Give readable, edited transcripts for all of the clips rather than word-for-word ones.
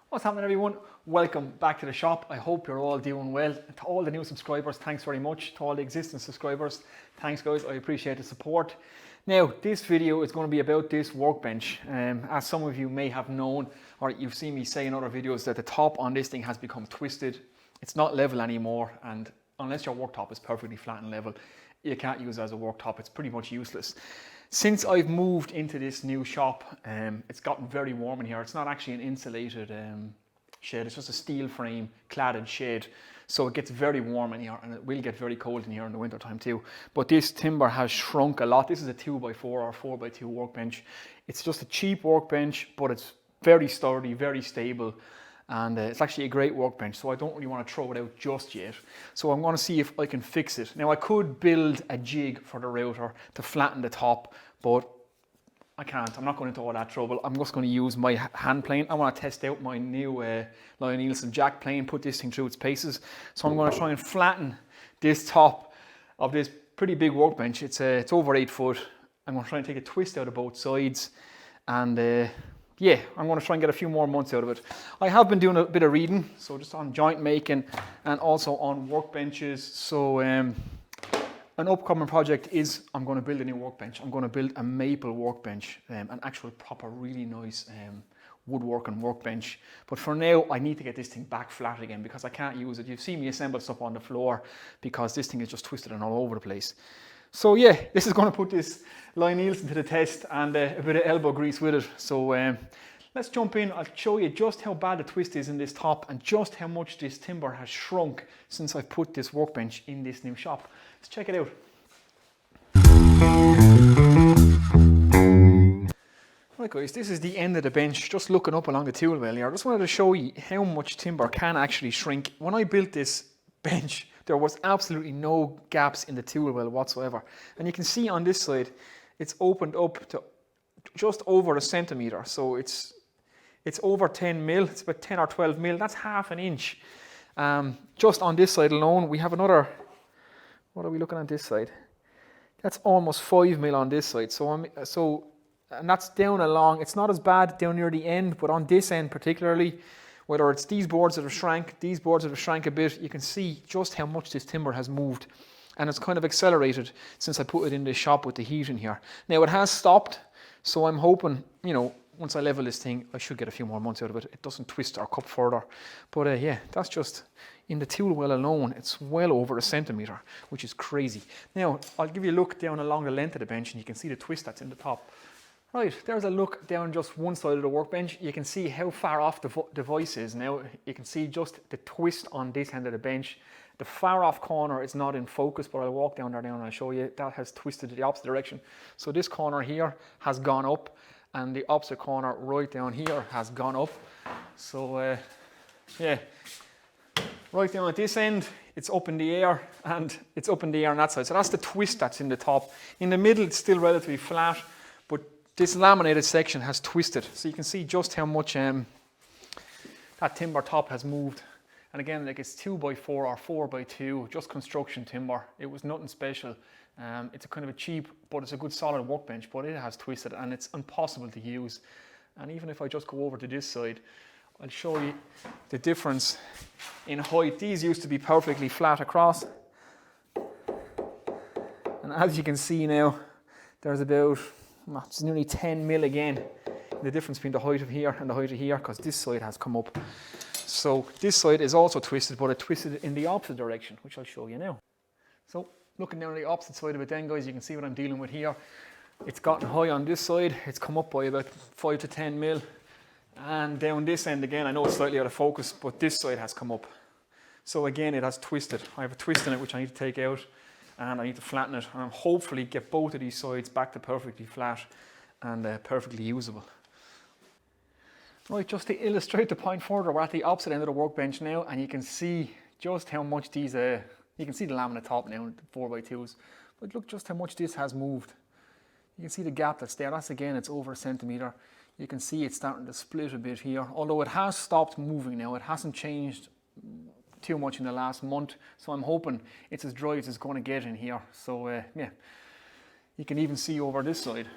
What's happening, everyone? Welcome back to the shop. I hope you're all doing well. To all the new subscribers, thanks very much. To all the existing subscribers, thanks guys, I appreciate the support. Now, this video is going to be about this workbench. As some of you may have known, or you've seen me say in other videos, that the top on this thing has become twisted. It's not level anymore, and unless your worktop is perfectly flat and level, you can't use it as a worktop. It's pretty much useless. Since I've moved into this new shop, it's gotten very warm in here. It's not actually an insulated shed, it's just a steel frame cladded shed. So it gets very warm in here, and it will get very cold in here in the winter time too. But this timber has shrunk a lot. This is a 2x4 or 4x2 workbench. It's just a cheap workbench, but it's very sturdy, very stable. And it's actually a great workbench, so I don't really want to throw it out just yet. So I'm going to see if I can fix it. Now, I could build a jig for the router to flatten the top, but I can't. I'm not going into all that trouble. I'm just going to use my hand plane. I want to test out my new Nielsen jack plane, put this thing through its paces. So I'm going to try and flatten this top of this pretty big workbench. It's over 8 foot. I'm going to try and take a twist out of both sides, and yeah, I'm going to try and get a few more months out of it. I have been doing a bit of reading, so just on joint making and also on workbenches. So an upcoming project is I'm going to build a new workbench. I'm going to build a maple workbench, an actual proper really nice woodworking workbench. But for now, I need to get this thing back flat again because I can't use it. You've seen me assemble stuff on the floor because this thing is just twisted and all over the place. So yeah, this is going to put this Nielsen to the test, and a bit of elbow grease with it. So let's jump in. I'll show you just how bad the twist is in this top and just how much this timber has shrunk since I've put this workbench in this new shop. Let's check it out. Right guys, this is the end of the bench, just looking up along the tool well here. I just wanted to show you how much timber can actually shrink. When I built this bench, there was absolutely no gaps in the tool well whatsoever. And you can see on this side, it's opened up to just over a centimetre. So it's over 10 mil, it's about 10 or 12 mil, that's half an inch. Just on this side alone, we have another, what are we looking at this side? That's almost 5 mil on this side. And that's down along, it's not as bad down near the end, but on this end particularly, whether it's these boards that have shrank, these boards that have shrank a bit, you can see just how much this timber has moved. And it's kind of accelerated since I put it in the shop with the heat in here. Now it has stopped, so I'm hoping, you know, once I level this thing, I should get a few more months out of it. It doesn't twist or cup further. But yeah, that's just, in the tool well alone, it's well over a centimetre, which is crazy. Now, I'll give you a look down along the length of the bench, and you can see the twist that's in the top. Right, there's a look down just one side of the workbench. You can see how far off the device is. Now you can see just the twist on this end of the bench. The far off corner is not in focus, but I'll walk down there now and I'll show you. That has twisted the opposite direction. So this corner here has gone up, and the opposite corner right down here has gone up. So yeah, right down at this end, it's up in the air, and it's up in the air on that side. So that's the twist that's in the top. In the middle, it's still relatively flat, but this laminated section has twisted, so you can see just how much that timber top has moved. And again, like, it's 2x4 or 4x2, just construction timber. It was nothing special. It's a kind of a cheap, but it's a good solid workbench, but it has twisted and it's impossible to use. And even if I just go over to this side, I'll show you the difference in height. These used to be perfectly flat across. And as you can see now, there's about, it's nearly 10 mil again, the difference between the height of here and the height of here, because this side has come up. So this side is also twisted, but it twisted in the opposite direction, which I'll show you now. So looking down the opposite side of it then, guys, you can see what I'm dealing with here. It's gotten high on this side, it's come up by about 5 to 10 mil. And down this end again, I know it's slightly out of focus, but this side has come up. So again, it has twisted. I have a twist in it which I need to take out, and I need to flatten it, and hopefully get both of these sides back to perfectly flat and perfectly usable. Right, just to illustrate the point further, we're at the opposite end of the workbench now, and you can see just how much these, you can see the laminate top now, the 4x2s, but look just how much this has moved. You can see the gap that's there, that's again, it's over a centimetre. You can see it's starting to split a bit here, although it has stopped moving now. It hasn't changed too much in the last month, so I'm hoping it's as dry as it's going to get in here. So yeah, you can even see over this side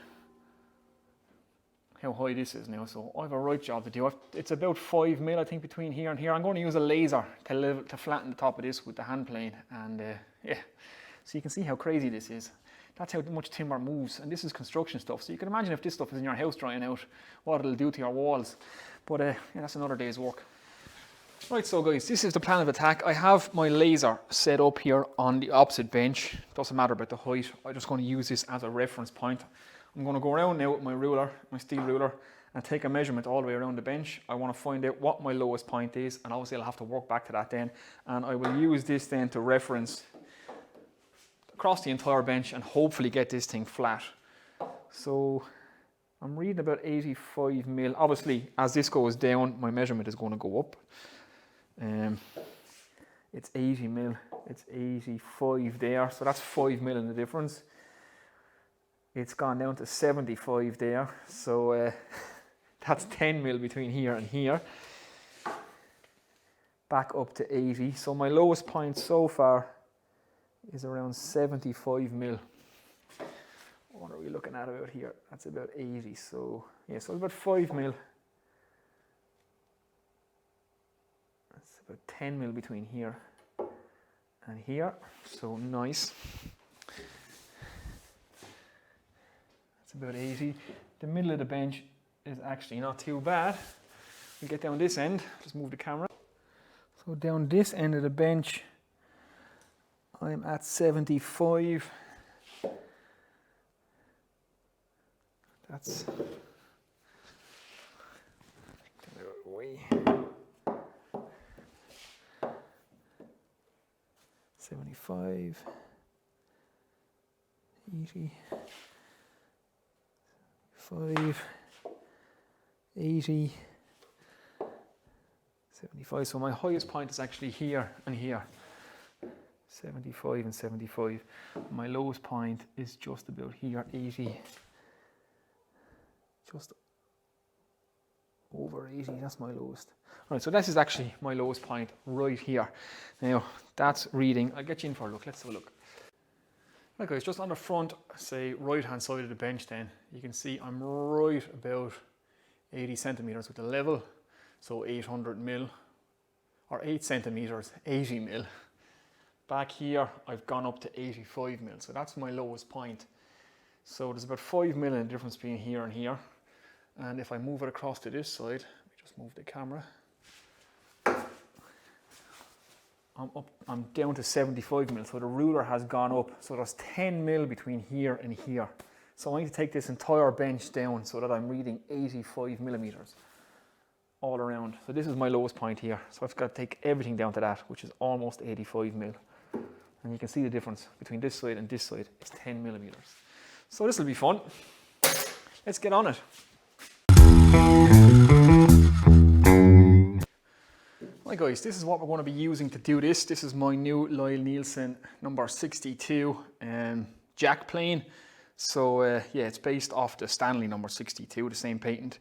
how high this is now, so I have a right job to do. It's about 5 mil, I think, between here and here. I'm going to use a laser to flatten the top of this with the hand plane, and yeah, so you can see how crazy this is. That's how much timber moves, and this is construction stuff, so you can imagine if this stuff is in your house drying out, what it'll do to your walls. But yeah, that's another day's work. Right, so guys, this is the plan of attack. I have my laser set up here on the opposite bench. Doesn't matter about the height, I'm just going to use this as a reference point. I'm going to go around now with my ruler, my steel ruler, and take a measurement all the way around the bench. I want to find out what my lowest point is, and obviously I'll have to work back to that then, and I will use this then to reference across the entire bench and hopefully get this thing flat. So I'm reading about 85 mil. Obviously, as this goes down, my measurement is going to go up. It's 80 mil, it's 85 there, so that's 5 mil in the difference. It's gone down to 75 there, so that's 10 mil between here and here. Back up to 80, so my lowest point so far is around 75 mil. What are we looking at about here? That's about 80, so yeah, so about 5 mil. That's about 10 mil between here and here, so nice. That's about 80. The middle of the bench is actually not too bad. We'll get down this end, just move the camera. So down this end of the bench, I'm at 75. That's way. 75, 80, 5, 80, 75. So my highest point is actually here and here. 75 and 75. My lowest point is just about here, 80. Just over 80, that's my lowest. All right, so this is actually my lowest point right here. Now, that's reading, I'll get you in for a look, let's have a look. Right guys, just on the front, say right hand side of the bench then, you can see I'm right about 80 centimeters with the level. So 800 mil, or 8 centimeters, 80 mil. Back here, I've gone up to 85 mil, so that's my lowest point. So there's about 5 mil in the difference between here and here. And if I move it across to this side, let me just move the camera. I'm down to 75 mil, so the ruler has gone up. So there's 10 mil between here and here. So I need to take this entire bench down so that I'm reading 85 millimeters all around. So this is my lowest point here. So I've got to take everything down to that, which is almost 85 mil. And you can see the difference between this side and this side. It's 10 millimeters. So this will be fun. Let's get on it. Hi guys, this is what we're going to be using to do this. This is my new Lyle Nielsen number 62 jack plane. So yeah, it's based off the Stanley number 62, the same patent.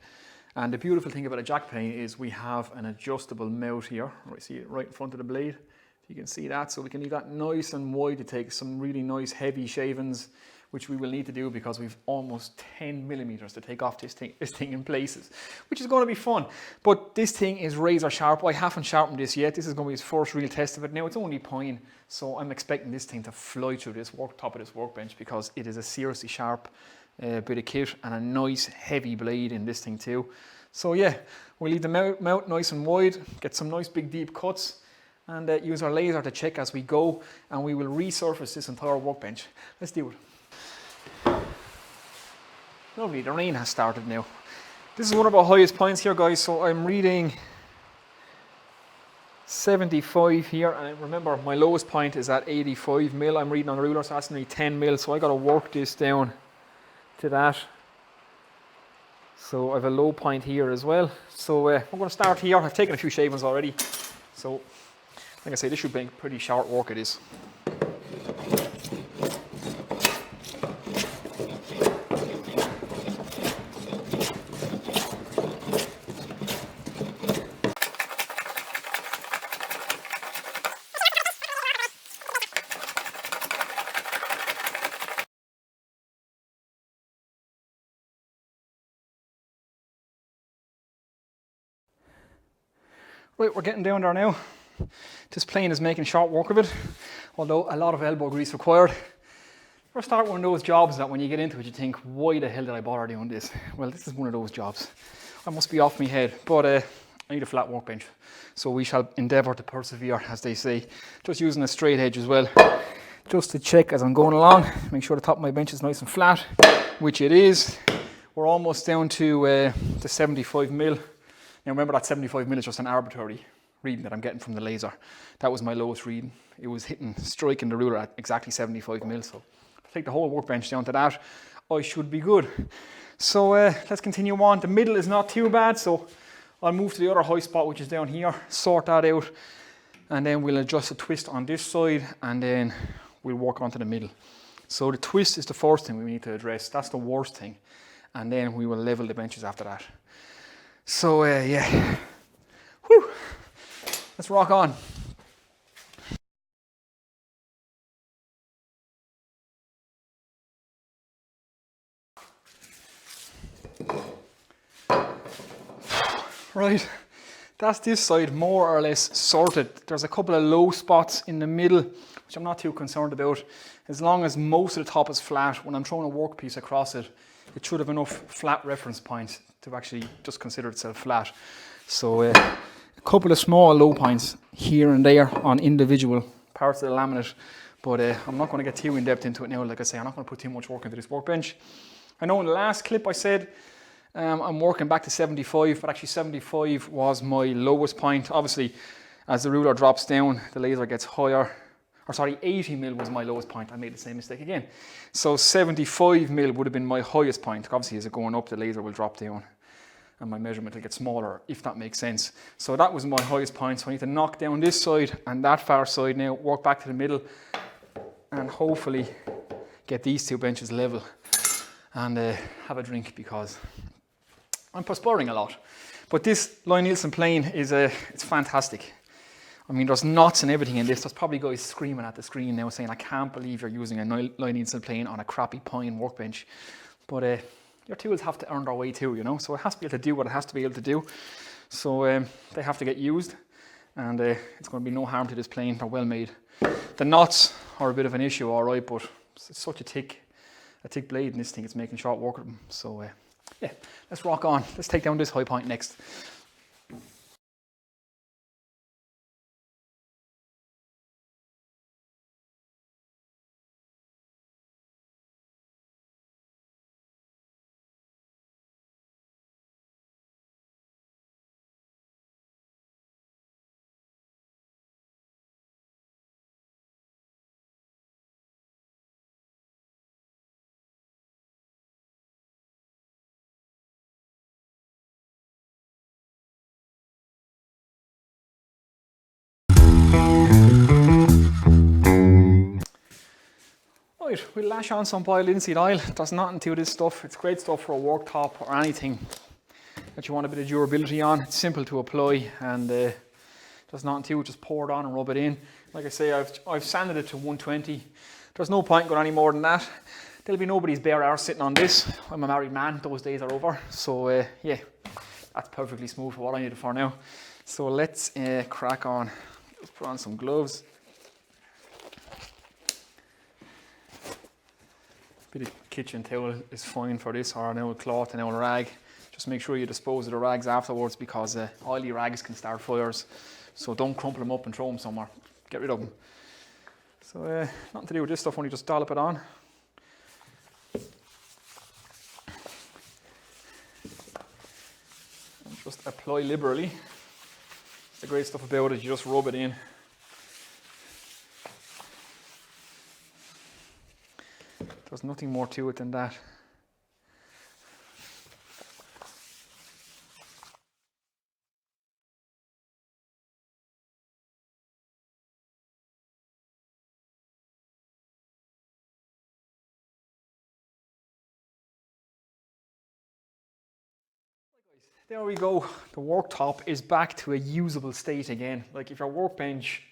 And the beautiful thing about a jack plane is we have an adjustable mount here. Right, see it right in front of the blade. If you can see that, so we can leave that nice and wide to take some really nice heavy shavings, which we will need to do because we've almost 10 millimeters to take off this thing in places, which is going to be fun. But this thing is razor sharp. I haven't sharpened this yet. This is going to be his first real test of it. Now it's only pine, so I'm expecting this thing to fly through this top of this workbench because it is a seriously sharp bit of kit and a nice heavy blade in this thing too. So yeah, we'll leave the mount nice and wide, get some nice big deep cuts, and use our laser to check as we go, and we will resurface this entire workbench. Let's do it. Lovely, the rain has started now. This is one of our highest points here, guys, so I'm reading 75 here, and remember my lowest point is at 85 mil. I'm reading on the ruler, so that's nearly 10 mil, so I got to work this down to that. So I have a low point here as well. So we're going to start here. I've taken a few shavings already, so like I say, this should be pretty short work it is. Right, we're getting down there now. This plane is making short work of it, although a lot of elbow grease required. First start one of those jobs that when you get into it you think, why the hell did I bother doing this? Well, this is one of those jobs. I must be off my head, but I need a flat workbench. So we shall endeavour to persevere, as they say. Just using a straight edge as well, just to check as I'm going along, make sure the top of my bench is nice and flat, which it is. We're almost down to the 75 mil. Now remember that 75 mil is just an arbitrary reading that I'm getting from the laser. That was my lowest reading. It was striking the ruler at exactly 75 mil. So if I take the whole workbench down to that, I should be good. So let's continue on. The middle is not too bad, so I'll move to the other high spot, which is down here, sort that out, and then we'll adjust the twist on this side, and then we'll work onto the middle. So the twist is the first thing we need to address. That's the worst thing. And then we will level the benches after that. So yeah, whew. Let's rock on. Right, that's this side more or less sorted. There's a couple of low spots in the middle, which I'm not too concerned about. As long as most of the top is flat, when I'm throwing a workpiece across it, it should have enough flat reference points to actually just consider itself flat. So a couple of small low points here and there on individual parts of the laminate, but I'm not going to get too in depth into it now. Like I say, I'm not going to put too much work into this workbench. I know in the last clip I said I'm working back to 75, but actually 75 was my lowest point. Obviously, as the ruler drops down, the laser gets higher. Or sorry, 80 mil was my lowest point. I made the same mistake again. So 75 mil would have been my highest point. Obviously, as it's going up, the laser will drop down and my measurement will get smaller, if that makes sense. So that was my highest point. So I need to knock down this side and that far side now, work back to the middle, and hopefully get these two benches level and have a drink, because I'm perspiring a lot. But this Lie-Nielsen plane is it's fantastic. I mean, there's knots and everything in this. There's probably guys screaming at the screen now saying, I can't believe you're using a Lie-Nielsen plane on a crappy pine workbench. But your tools have to earn their way too, you know. So it has to be able to do what it has to be able to do. So they have to get used, and it's going to be no harm to this plane. They're well made. The knots are a bit of an issue, all right, but it's such a thick blade in this thing. It's making short work of them. So yeah, let's rock on. Let's take down this high point next. Right, we'll lash on some boiled linseed oil. There's nothing to this stuff. It's great stuff for a worktop or anything that you want a bit of durability on. It's simple to apply, and there's nothing to it. Just pour it on and rub it in. Like I say, I've sanded it to 120. There's no point going any more than that. There'll be nobody's bare arse sitting on this. I'm a married man. Those days are over. So yeah, that's perfectly smooth for what I need it for now. So let's crack on. Let's put on some gloves. Bit of kitchen towel is fine for this, or an old cloth, an old rag. Just make sure you dispose of the rags afterwards, because oily rags can start fires. So don't crumple them up and throw them somewhere. Get rid of them. So nothing to do with this stuff, only just dollop it on. And just apply liberally. The great stuff about it, you just rub it in. There's nothing more to it than that. There we go. The worktop is back to a usable state again. Like if your workbench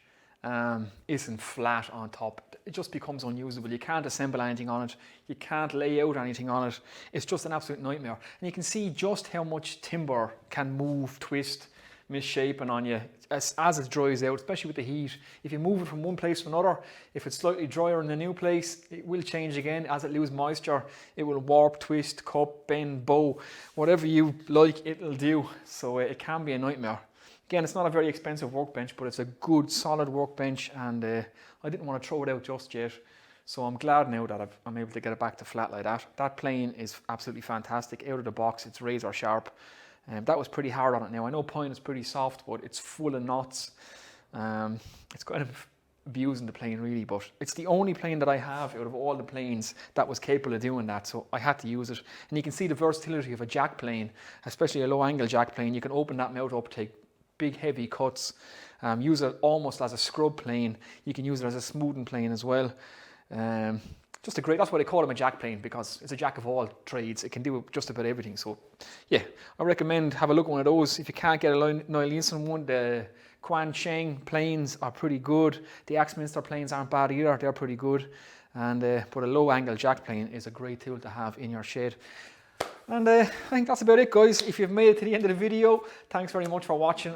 isn't flat on top, it just becomes unusable. You can't assemble anything on it. You can't lay out anything on it. It's just an absolute nightmare. And you can see just how much timber can move, twist, misshapen on you as it dries out, especially with the heat. If you move it from one place to another, if it's slightly drier in the new place, it will change again. As it loses moisture, it will warp, twist, cup, bend, bow, whatever you like, it'll do. So it can be a nightmare. Again, it's not a very expensive workbench, but it's a good, solid workbench, and I didn't want to throw it out just yet. So I'm glad now that I'm able to get it back to flat like that. That plane is absolutely fantastic. Out of the box, it's razor sharp. That was pretty hard on it now. I know pine is pretty soft, but it's full of knots. It's kind of abusing the plane really, but it's the only plane that I have out of all the planes that was capable of doing that, so I had to use it. And you can see the versatility of a jack plane, especially a low angle jack plane. You can open that mouth up, take big heavy cuts, use it almost as a scrub plane. You can use it as a smoothing plane as well. Just a great, that's why they call them a jack plane, because it's a jack of all trades. It can do just about everything. So yeah, I recommend have a look at one of those. If you can't get a Niall Nielsen one, the Quan Cheng planes are pretty good. The Axminster planes aren't bad either, they're pretty good. And but a low angle jack plane is a great tool to have in your shed. And I think that's about it, guys. If you've made it to the end of the video, thanks very much for watching.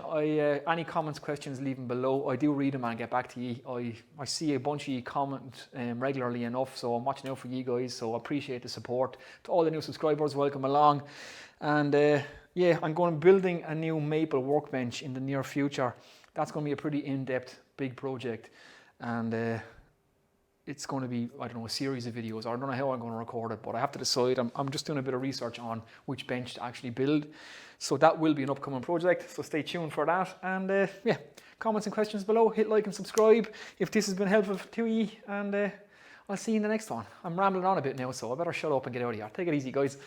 Any comments, questions, leave them below. I do read them and get back to you. I see a bunch of you comment regularly enough, so I'm watching out for you guys. So I appreciate the support. To all the new subscribers, welcome along. And yeah, I'm going to be building a new maple workbench in the near future. That's going to be a pretty in-depth, big project. And it's going to be, I don't know, a series of videos. I don't know how I'm going to record it, but I have to decide. I'm just doing a bit of research on which bench to actually build. So that will be an upcoming project, so stay tuned for that. And yeah, comments and questions below. Hit like and subscribe if this has been helpful to you. And I'll see you in the next one. I'm rambling on a bit now, so I better shut up and get out of here. Take it easy, guys.